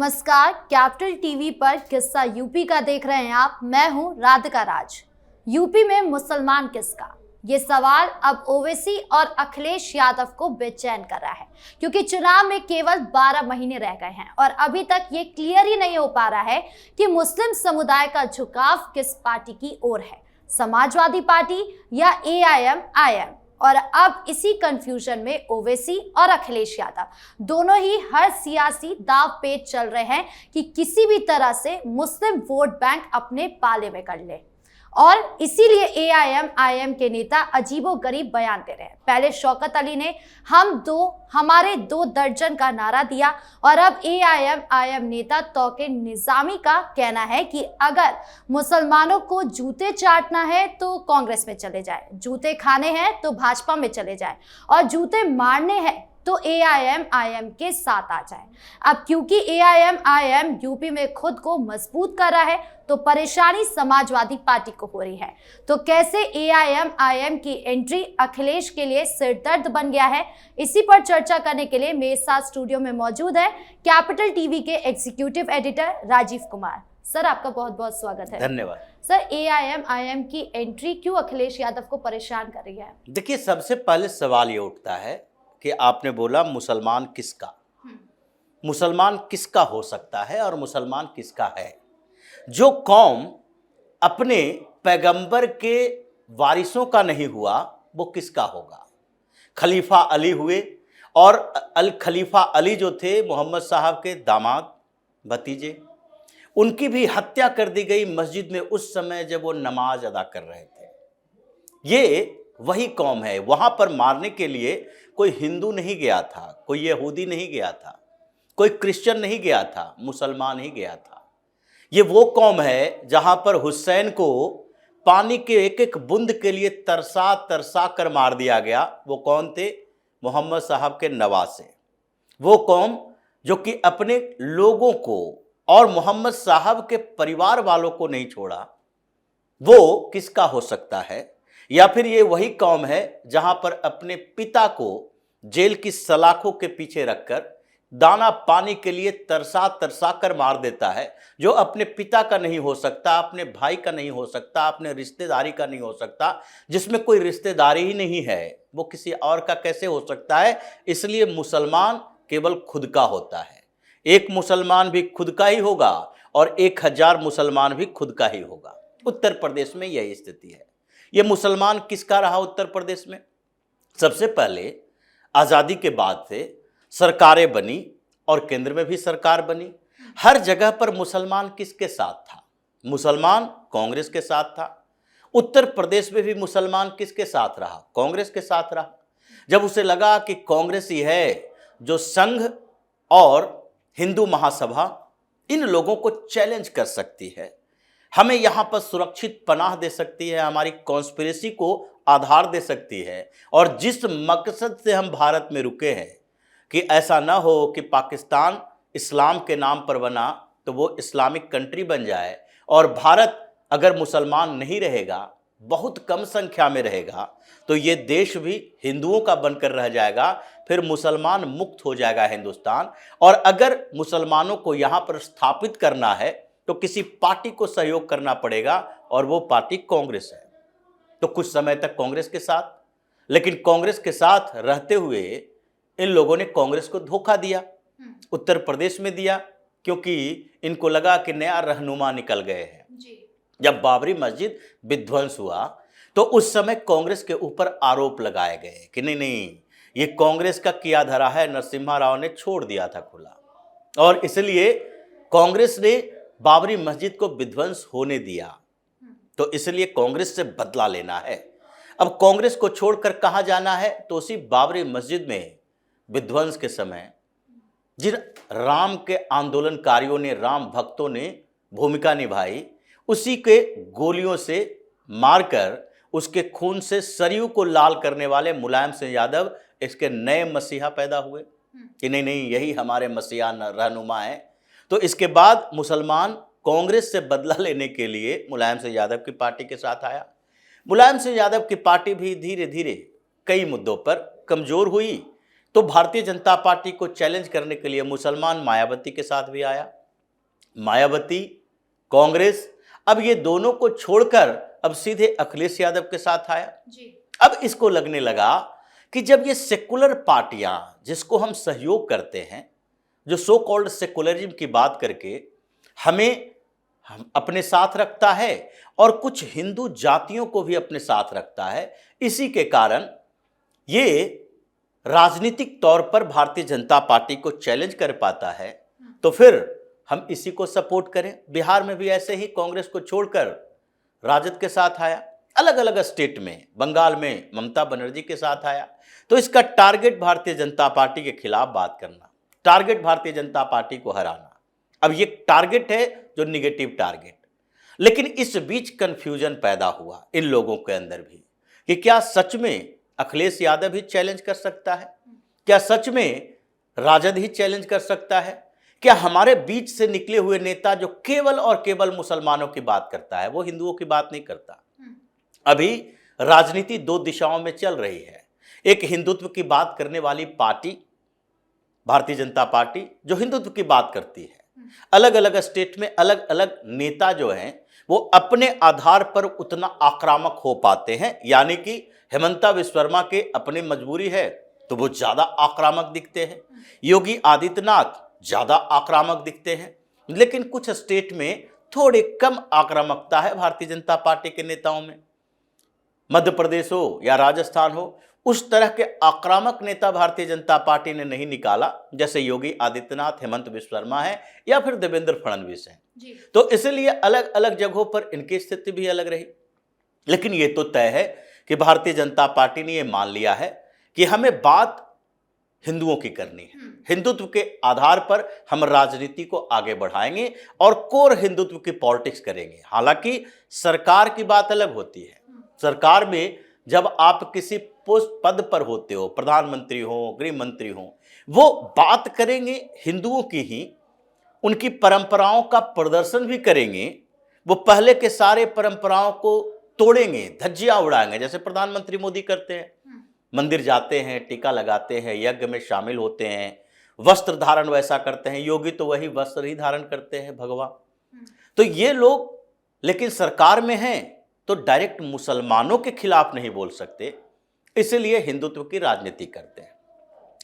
नमस्कार, capital TV पर किस्सा यूपी का देख रहे हैं आप। मैं हूं राधिका राज। यूपी में मुसलमान किसका, ये सवाल अब ओवैसी और अखिलेश यादव को बेचैन कर रहा है, क्योंकि चुनाव में केवल 12 महीने रह गए हैं और अभी तक ये क्लियर ही नहीं हो पा रहा है कि मुस्लिम समुदाय का झुकाव किस पार्टी की ओर है, समाजवादी पार्टी या एआईएमआईएम। और अब इसी कंफ्यूजन में ओवैसी और अखिलेश यादव दोनों ही हर सियासी दाव पेच चल रहे हैं कि किसी भी तरह से मुस्लिम वोट बैंक अपने पाले में कर ले। और इसीलिए एआईएमआईएम के नेता अजीबोगरीब बयान दे रहे हैं। पहले शौकत अली ने हमारे 2 दर्जन का नारा दिया और अब एआईएमआईएम नेता तौकीर निजामी का कहना है कि अगर मुसलमानों को जूते चाटना है तो कांग्रेस में चले जाए, जूते खाने हैं तो भाजपा में चले जाए और जूते मारने हैं तो एआईएमआईएम के साथ आ जाए। अब क्योंकि एआईएमआईएम यूपी में खुद को मजबूत कर रहा है तो परेशानी समाजवादी पार्टी को हो रही है। तो कैसे एआईएमआईएम की एंट्री अखिलेश के लिए सिरदर्द बन गया है, इसी पर चर्चा करने के लिए मेरे साथ स्टूडियो में मौजूद है कैपिटल टीवी के executive editor Rajeev Kumar. Sir, आपका बहुत बहुत स्वागत है। धन्यवाद। सर, एआईएमआईएम की एंट्री क्यों अखिलेश यादव को परेशान कर रही है? देखिए, सबसे पहले सवाल ये उठता है कि आपने बोला मुसलमान किसका, मुसलमान किसका हो सकता है और मुसलमान किसका है। जो कौम अपने पैगंबर के वारिसों का नहीं हुआ वो किसका होगा। खलीफा अली हुए और अल खलीफा अली जो थे मोहम्मद साहब के दामाद भतीजे, उनकी भी हत्या कर दी गई मस्जिद में उस समय जब वो नमाज अदा कर रहे थे। ये वही कौम है। वहां पर मारने के लिए कोई हिंदू नहीं गया था, कोई यहूदी नहीं गया था, कोई क्रिश्चियन नहीं गया था, मुसलमान ही गया था। ये वो कौम है जहां पर हुसैन को पानी के एक एक बूंद के लिए तरसा तरसा कर मार दिया गया। वो कौन थे? मोहम्मद साहब के नवासे। वो कौम जो कि अपने लोगों को और मोहम्मद साहब के परिवार वालों को नहीं छोड़ा, वो किसका हो सकता है? या फिर ये वही कौम है जहां पर अपने पिता को जेल की सलाखों के पीछे रखकर दाना पानी के लिए तरसा तरसा कर मार देता है, जो अपने पिता का नहीं हो सकता, अपने भाई का नहीं हो सकता, अपने रिश्तेदारी का नहीं हो सकता, जिसमें कोई रिश्तेदारी ही नहीं है, वो किसी और का कैसे हो सकता है। इसलिए मुसलमान केवल खुद का होता है। एक मुसलमान भी खुद का ही होगा और 1000 मुसलमान भी खुद का ही होगा। उत्तर प्रदेश में यही स्थिति है। ये मुसलमान किसका रहा उत्तर प्रदेश में? सबसे पहले आज़ादी के बाद से सरकारें बनी और केंद्र में भी सरकार बनी। हर जगह पर मुसलमान किसके साथ था? मुसलमान कांग्रेस के साथ था। उत्तर प्रदेश में भी मुसलमान किसके साथ रहा? कांग्रेस के साथ रहा। जब उसे लगा कि कांग्रेस ही है जो संघ और हिंदू महासभा इन लोगों को चैलेंज कर सकती है, हमें यहाँ पर सुरक्षित पनाह दे सकती है, हमारी कॉन्स्पिरेसी को आधार दे सकती है, और जिस मकसद से हम भारत में रुके हैं कि ऐसा ना हो कि पाकिस्तान इस्लाम के नाम पर बना तो वो इस्लामिक कंट्री बन जाए, और भारत अगर मुसलमान नहीं रहेगा, बहुत कम संख्या में रहेगा, तो ये देश भी हिंदुओं का बनकर रह जाएगा, फिर मुसलमान मुक्त हो जाएगा हिंदुस्तान। और अगर मुसलमानों को यहाँ पर स्थापित करना है तो किसी पार्टी को सहयोग करना पड़ेगा, और वो पार्टी कांग्रेस है। तो कुछ समय तक कांग्रेस के साथ, लेकिन कांग्रेस के साथ रहते हुए इन लोगों ने कांग्रेस को धोखा दिया, उत्तर प्रदेश में दिया, क्योंकि इनको लगा कि नया रहनुमा निकल गए हैं। जब बाबरी मस्जिद विध्वंस हुआ तो उस समय कांग्रेस के ऊपर आरोप लगाए गए कि नहीं, ये कांग्रेस का किया धरा है, नरसिम्हा राव ने छोड़ दिया था खुला, और इसलिए कांग्रेस ने बाबरी मस्जिद को विध्वंस होने दिया, तो इसलिए कांग्रेस से बदला लेना है। अब कांग्रेस को छोड़कर कहां जाना है? तो उसी बाबरी मस्जिद में विध्वंस के समय जिन राम के आंदोलनकारियों ने, राम भक्तों ने भूमिका निभाई, उसी के गोलियों से मारकर उसके खून से सरयू को लाल करने वाले मुलायम सिंह यादव इसके नए मसीहा पैदा हुए कि नहीं, यही हमारे मसीहा रहनुमा है। तो इसके बाद मुसलमान कांग्रेस से बदला लेने के लिए मुलायम सिंह यादव की पार्टी के साथ आया। मुलायम सिंह यादव की पार्टी भी धीरे धीरे कई मुद्दों पर कमजोर हुई, तो भारतीय जनता पार्टी को चैलेंज करने के लिए मुसलमान मायावती के साथ भी आया। मायावती, कांग्रेस, अब ये दोनों को छोड़कर अब सीधे अखिलेश यादव के साथ आया जी। अब इसको लगने लगा कि जब ये सेकुलर पार्टियां, जिसको हम सहयोग करते हैं, जो सो कॉल्ड सेकुलरिज्म की बात करके हमें हम अपने साथ रखता है और कुछ हिंदू जातियों को भी अपने साथ रखता है, इसी के कारण ये राजनीतिक तौर पर भारतीय जनता पार्टी को चैलेंज कर पाता है, तो फिर हम इसी को सपोर्ट करें। बिहार में भी ऐसे ही कांग्रेस को छोड़कर राजद के साथ आया, अलग अलग स्टेट में, बंगाल में ममता बनर्जी के साथ आया। तो इसका टारगेट भारतीय जनता पार्टी के खिलाफ बात करना, टारगेट भारतीय जनता पार्टी को हराना। अब ये टारगेट है जो निगेटिव टारगेट। लेकिन इस बीच कंफ्यूजन पैदा हुआ इन लोगों के अंदर भी कि क्या सच में अखिलेश यादव ही चैलेंज कर सकता है, क्या सच में राजद ही चैलेंज कर सकता है, क्या हमारे बीच से निकले हुए नेता जो केवल और केवल मुसलमानों की बात करता है, वो हिंदुओं की बात नहीं करता। अभी राजनीति दो दिशाओं में चल रही है। एक हिंदुत्व की बात करने वाली पार्टी भारतीय जनता पार्टी, जो हिंदुत्व की बात करती है। अलग अलग स्टेट में अलग अलग नेता जो हैं वो अपने आधार पर उतना आक्रामक हो पाते हैं, यानी कि हेमंता बिस्वा शर्मा के अपनी मजबूरी है तो वो ज्यादा आक्रामक दिखते हैं, योगी आदित्यनाथ ज्यादा आक्रामक दिखते हैं। लेकिन कुछ स्टेट में थोड़ी कम आक्रामकता है भारतीय जनता पार्टी के नेताओं में। मध्य प्रदेश हो या राजस्थान हो, उस तरह के आक्रामक नेता भारतीय जनता पार्टी ने नहीं निकाला जैसे योगी आदित्यनाथ, हेमंत बिस्वा शर्मा है या फिर देवेंद्र फडणवीस हैं। तो इसलिए अलग अलग जगहों पर इनकी स्थिति भी अलग रही। लेकिन ये तो तय है कि भारतीय जनता पार्टी ने ये मान लिया है कि हमें बात हिंदुओं की करनी है, हिंदुत्व के आधार पर हम राजनीति को आगे बढ़ाएंगे और कोर हिंदुत्व की पॉलिटिक्स करेंगे। हालांकि सरकार की बात अलग होती है। सरकार में जब आप किसी पोस्ट पद पर होते हो, प्रधानमंत्री हो, गृह मंत्री हो, वो बात करेंगे हिंदुओं की ही, उनकी परंपराओं का प्रदर्शन भी करेंगे। वो पहले के सारे परंपराओं को तोड़ेंगे, धज्जियां उड़ाएंगे, जैसे प्रधानमंत्री मोदी करते हैं। मंदिर जाते हैं, टीका लगाते हैं, यज्ञ में शामिल होते हैं, वस्त्र धारण वैसा करते हैं। योगी तो वही वस्त्र ही धारण करते हैं, भगवान। तो ये लोग लेकिन सरकार में हैं तो डायरेक्ट मुसलमानों के खिलाफ नहीं बोल सकते, इसलिए हिंदुत्व की राजनीति करते हैं।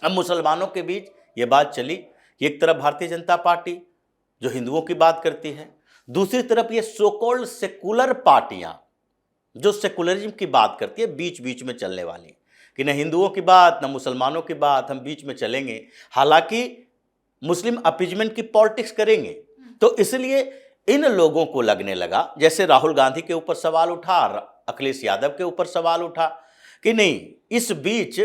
अब मुसलमानों के बीच ये बात चली कि एक तरफ भारतीय जनता पार्टी जो हिंदुओं की बात करती है, दूसरी तरफ ये सो कॉल्ड सेकुलर पार्टियां जो सेकुलरिज्म की बात करती है, बीच बीच में चलने वाली, कि न हिंदुओं की बात न मुसलमानों की बात, हम बीच में चलेंगे। हालांकि मुस्लिम अपीजमेंट की पॉलिटिक्स करेंगे। तो इसलिए इन लोगों को लगने लगा, जैसे राहुल गांधी के ऊपर सवाल उठा, अखिलेश यादव के ऊपर सवाल उठा, कि नहीं, इस बीच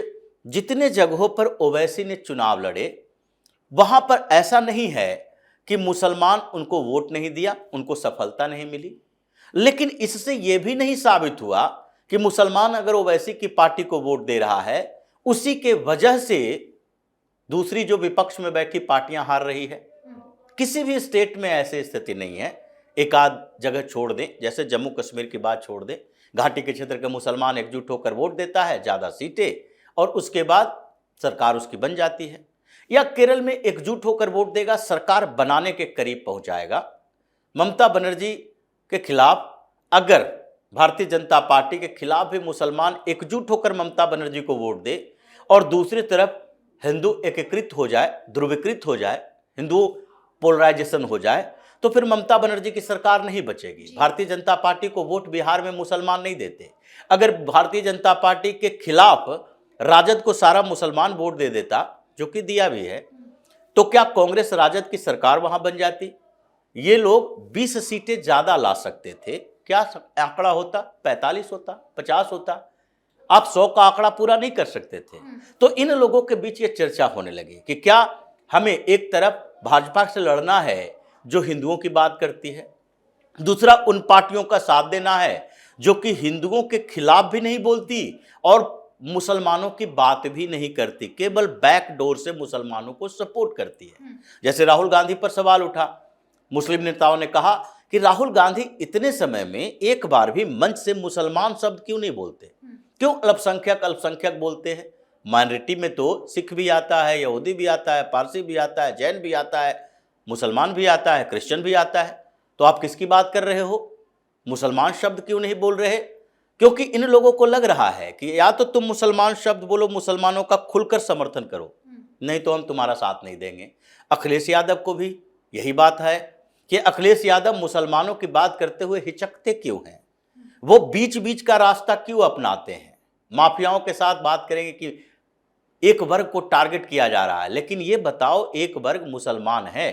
जितने जगहों पर ओवैसी ने चुनाव लड़े वहां पर ऐसा नहीं है कि मुसलमान उनको वोट नहीं दिया, उनको सफलता नहीं मिली। लेकिन इससे यह भी नहीं साबित हुआ कि मुसलमान अगर ओवैसी की पार्टी को वोट दे रहा है, उसी के वजह से दूसरी जो विपक्ष में बैठी पार्टियां हार रही है। किसी भी स्टेट में ऐसी स्थिति नहीं है। एक आध जगह छोड़ दें, जैसे जम्मू कश्मीर की बात छोड़ दें, घाटी के क्षेत्र के मुसलमान एकजुट होकर वोट देता है, ज्यादा सीटें, और उसके बाद सरकार उसकी बन जाती है। या केरल में एकजुट होकर वोट देगा, सरकार बनाने के करीब पहुंच जाएगा। ममता बनर्जी के खिलाफ अगर भारतीय जनता पार्टी के खिलाफ भी मुसलमान एकजुट होकर ममता बनर्जी को वोट दे और दूसरी तरफ हिंदू एकीकृत हो जाए, ध्रुवीकृत हो जाए, हिंदू पोलराइजेशन हो जाए, तो फिर ममता बनर्जी की सरकार नहीं बचेगी। भारतीय जनता पार्टी को वोट बिहार में मुसलमान नहीं देते। अगर भारतीय जनता पार्टी के खिलाफ राजद को सारा मुसलमान वोट दे देता, जो कि दिया भी है, तो क्या कांग्रेस राजद की सरकार वहां बन जाती? ये लोग 20 सीटें ज्यादा ला सकते थे। क्या आंकड़ा होता? 45 होता, 50 होता। आप 100 का आंकड़ा पूरा नहीं कर सकते थे। तो इन लोगों के बीच ये चर्चा होने लगी कि क्या हमें एक तरफ भाजपा से लड़ना है जो हिंदुओं की बात करती है, दूसरा उन पार्टियों का साथ देना है जो कि हिंदुओं के खिलाफ भी नहीं बोलती और मुसलमानों की बात भी नहीं करती, केवल बैक डोर से मुसलमानों को सपोर्ट करती है। जैसे राहुल गांधी पर सवाल उठा, मुस्लिम नेताओं ने कहा कि राहुल गांधी इतने समय में एक बार भी मंच से मुसलमान शब्द क्यों नहीं बोलते, क्यों अल्पसंख्यक अल्पसंख्यक बोलते हैं, माइनॉरिटी में तो सिख भी आता है, यहूदी भी आता है, पारसी भी आता है, जैन भी आता है, मुसलमान भी आता है, क्रिश्चियन भी आता है। तो आप किसकी बात कर रहे हो? मुसलमान शब्द क्यों नहीं बोल रहे? क्योंकि इन लोगों को लग रहा है कि या तो तुम मुसलमान शब्द बोलो, मुसलमानों का खुलकर समर्थन करो, नहीं तो हम तुम्हारा साथ नहीं देंगे। अखिलेश यादव को भी यही बात है कि अखिलेश यादव मुसलमानों की बात करते हुए हिचकते क्यों हैं? वो बीच बीच का रास्ता क्यों अपनाते हैं? माफियाओं के साथ बात करेंगे कि एक वर्ग को टारगेट किया जा रहा है, लेकिन ये बताओ एक वर्ग मुसलमान है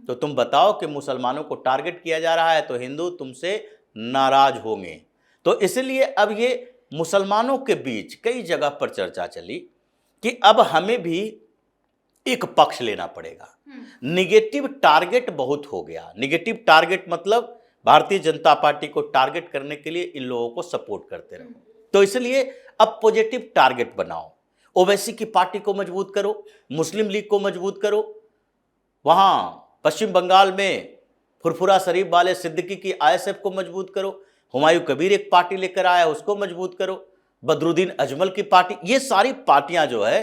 तो तुम बताओ कि मुसलमानों को टारगेट किया जा रहा है तो हिंदू तुमसे नाराज होंगे। तो इसलिए अब ये मुसलमानों के बीच कई जगह पर चर्चा चली कि अब हमें भी एक पक्ष लेना पड़ेगा। निगेटिव टारगेट बहुत हो गया। निगेटिव टारगेट मतलब भारतीय जनता पार्टी को टारगेट करने के लिए इन लोगों को सपोर्ट करते रहो। तो इसलिए अब पॉजिटिव टारगेट बनाओ। ओवैसी की पार्टी को मजबूत करो, मुस्लिम लीग को मजबूत करो, वहां पश्चिम बंगाल में फुरफुरा शरीफ वाले सिद्दीकी की आईएसएफ को मजबूत करो, हुमायूं कबीर एक पार्टी लेकर आया उसको मजबूत करो, बदरुद्दीन अजमल की पार्टी, ये सारी पार्टियां जो है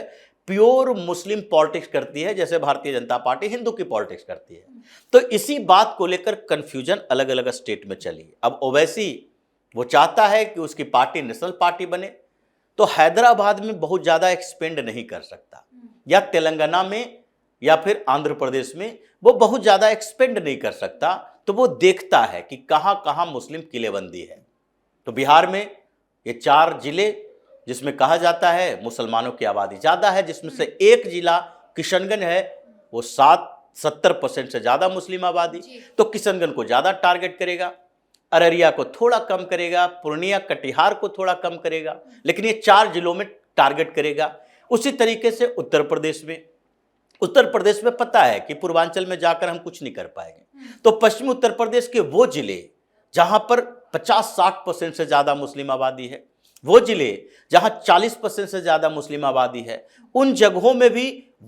प्योर मुस्लिम पॉलिटिक्स करती है, जैसे भारतीय जनता पार्टी हिंदू की पॉलिटिक्स करती है। तो इसी बात को लेकर कंफ्यूजन अलग अलग स्टेट में चली। अब ओवैसी वो चाहता है कि उसकी पार्टी नेशनल पार्टी बने, तो हैदराबाद में बहुत ज़्यादा एक्सपेंड नहीं कर सकता, या तेलंगाना में या फिर आंध्र प्रदेश में वो बहुत ज़्यादा एक्सपेंड नहीं कर सकता। तो वो देखता है कि कहाँ कहाँ मुस्लिम किलेबंदी है। तो बिहार में ये 4 जिले जिसमें कहा जाता है मुसलमानों की आबादी ज़्यादा है, जिसमें से एक जिला किशनगंज है, वो 70% से ज़्यादा मुस्लिम आबादी, तो किशनगंज को ज़्यादा टारगेट करेगा, अररिया को थोड़ा कम करेगा, पूर्णिया कटिहार को थोड़ा कम करेगा, लेकिन ये 4 जिलों में टारगेट करेगा। उसी तरीके से उत्तर प्रदेश में पता है कि पूर्वांचल में जाकर हम कुछ नहीं कर पाएंगे, तो पश्चिमी उत्तर प्रदेश के वो जिले जहां पर 50-60% से ज़्यादा मुस्लिम आबादी है, वो जिले जहां 40% से ज़्यादा मुस्लिम आबादी है, उन जगहों में भी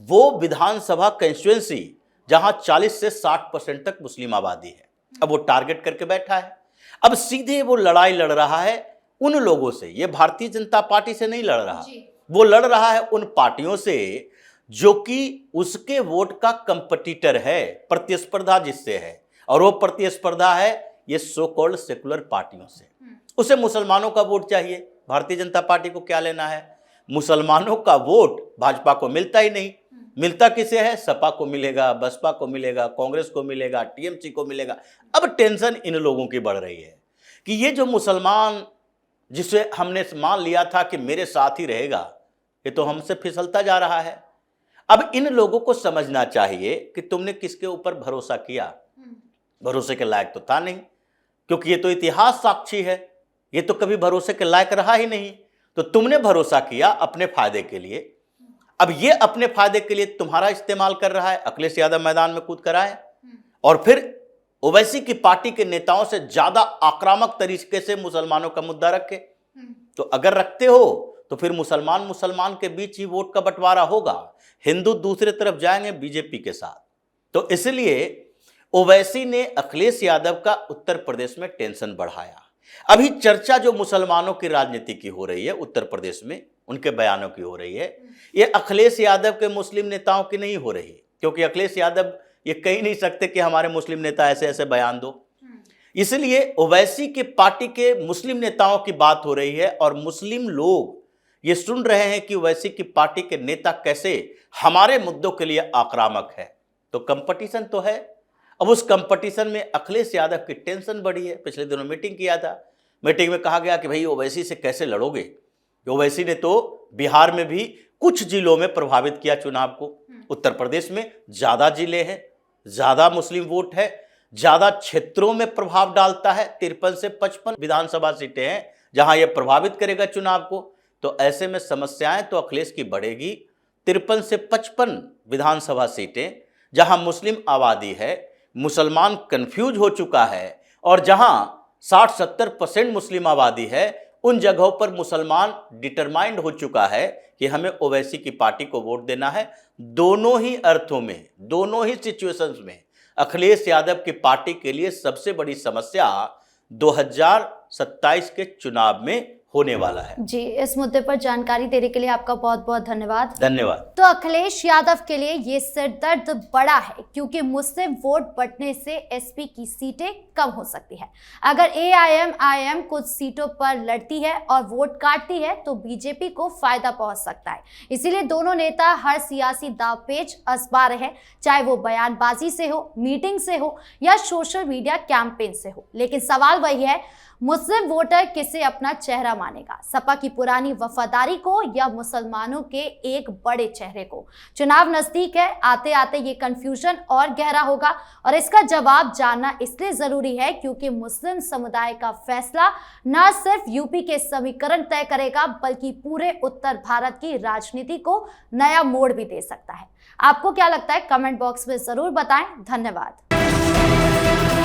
वो विधानसभा कंस्टिट्यूएंसी जहां 40 से 60% तक मुस्लिम आबादी है, अब वो टारगेट करके बैठा है। अब सीधे वो लड़ाई लड़ रहा है उन लोगों से, ये भारतीय जनता पार्टी से नहीं लड़ रहा, वो लड़ रहा है उन पार्टियों से जो कि उसके वोट का कंपटीटर है, प्रतिस्पर्धा जिससे है, और वो प्रतिस्पर्धा है ये सो कॉल्ड सेकुलर पार्टियों से। उसे मुसलमानों का वोट चाहिए, भारतीय जनता पार्टी को क्या लेना है? मुसलमानों का वोट भाजपा को मिलता ही नहीं। मिलता किसे है? सपा को मिलेगा, बसपा को मिलेगा, कांग्रेस को मिलेगा, टीएमसी को मिलेगा। अब टेंशन इन लोगों की बढ़ रही है कि ये जो मुसलमान जिसे हमने मान लिया था कि मेरे साथ ही रहेगा, ये तो हमसे फिसलता जा रहा है। अब इन लोगों को समझना चाहिए कि तुमने किसके ऊपर भरोसा किया। भरोसे के लायक तो था नहीं, क्योंकि ये तो इतिहास साक्षी है, ये तो कभी भरोसे के लायक रहा ही नहीं। तो तुमने भरोसा किया अपने फायदे के लिए, अब ये अपने फायदे के लिए तुम्हारा इस्तेमाल कर रहा है। अखिलेश यादव मैदान में कूद कर आए और फिर ओवैसी की पार्टी के नेताओं से ज्यादा आक्रामक तरीके से मुसलमानों का मुद्दा रखे। तो अगर रखते हो तो फिर मुसलमान के बीच ही वोट का बंटवारा होगा, हिंदू दूसरे तरफ जाएंगे बीजेपी के साथ। तो इसलिए ओवैसी ने अखिलेश यादव का उत्तर प्रदेश में टेंशन बढ़ाया। अभी चर्चा जो मुसलमानों की राजनीति की हो रही है उत्तर प्रदेश में, उनके बयानों की हो रही है, ये अखिलेश यादव के मुस्लिम नेताओं की नहीं हो रही, क्योंकि अखिलेश यादव ये कह नहीं सकते कि हमारे मुस्लिम नेता ऐसे ऐसे बयान दो। इसलिए ओवैसी के पार्टी के मुस्लिम नेताओं की बात हो रही है और मुस्लिम लोग ये सुन रहे हैं कि ओवैसी की पार्टी के नेता कैसे हमारे मुद्दों के लिए आक्रामक है। तो कंपटीशन तो है। अब उस कंपटीशन में अखिलेश यादव की टेंशन बढ़ी है। पिछले दिनों मीटिंग किया था, मीटिंग में कहा गया कि भाई ओवैसी से कैसे लड़ोगे। ओवैसी ने तो बिहार में भी कुछ जिलों में प्रभावित किया चुनाव को। उत्तर प्रदेश में ज़्यादा जिले हैं, ज़्यादा मुस्लिम वोट है, ज़्यादा क्षेत्रों में प्रभाव डालता है। 53 से 55 विधानसभा सीटें हैं जहां यह प्रभावित करेगा चुनाव को। तो ऐसे में समस्याएं तो अखिलेश की बढ़ेगी। 53 से 55 विधानसभा सीटें जहां मुस्लिम आबादी है, मुसलमान कंफ्यूज हो चुका है, और जहां 60-70% मुस्लिम आबादी है, उन जगहों पर मुसलमान डिटरमाइंड हो चुका है कि हमें ओवैसी की पार्टी को वोट देना है। दोनों ही अर्थों में, दोनों ही सिचुएशंस में अखिलेश यादव की पार्टी के लिए सबसे बड़ी समस्या 2027 के चुनाव में होने वाला है। जी, इस मुद्दे पर जानकारी देने के लिए आपका बहुत बहुत धन्यवाद। धन्यवाद। तो अखिलेश यादव के लिए ये सिरदर्द बड़ा है, क्योंकि मुस्लिम वोट बढ़ने से एसपी की सीटें कम हो सकती है। अगर एआईएम कुछ सीटों पर लड़ती है और वोट काटती है तो बीजेपी को फायदा पहुंच सकता है। इसीलिए दोनों नेता हर सियासी दांवपेच आजमा रहे हैं, चाहे वो बयानबाजी से हो, मीटिंग से हो या सोशल मीडिया कैंपेन से हो। लेकिन सवाल वही है, मुस्लिम वोटर किसे अपना चेहरा मानेगा, सपा की पुरानी वफादारी को या मुसलमानों के एक बड़े चेहरे को? चुनाव नजदीक है, आते आते ये कंफ्यूजन और गहरा होगा और इसका जवाब जानना इसलिए जरूरी है क्योंकि मुस्लिम समुदाय का फैसला न सिर्फ यूपी के समीकरण तय करेगा बल्कि पूरे उत्तर भारत की राजनीति को नया मोड़ भी दे सकता है। आपको क्या लगता है, कमेंट बॉक्स में जरूर बताएं। धन्यवाद।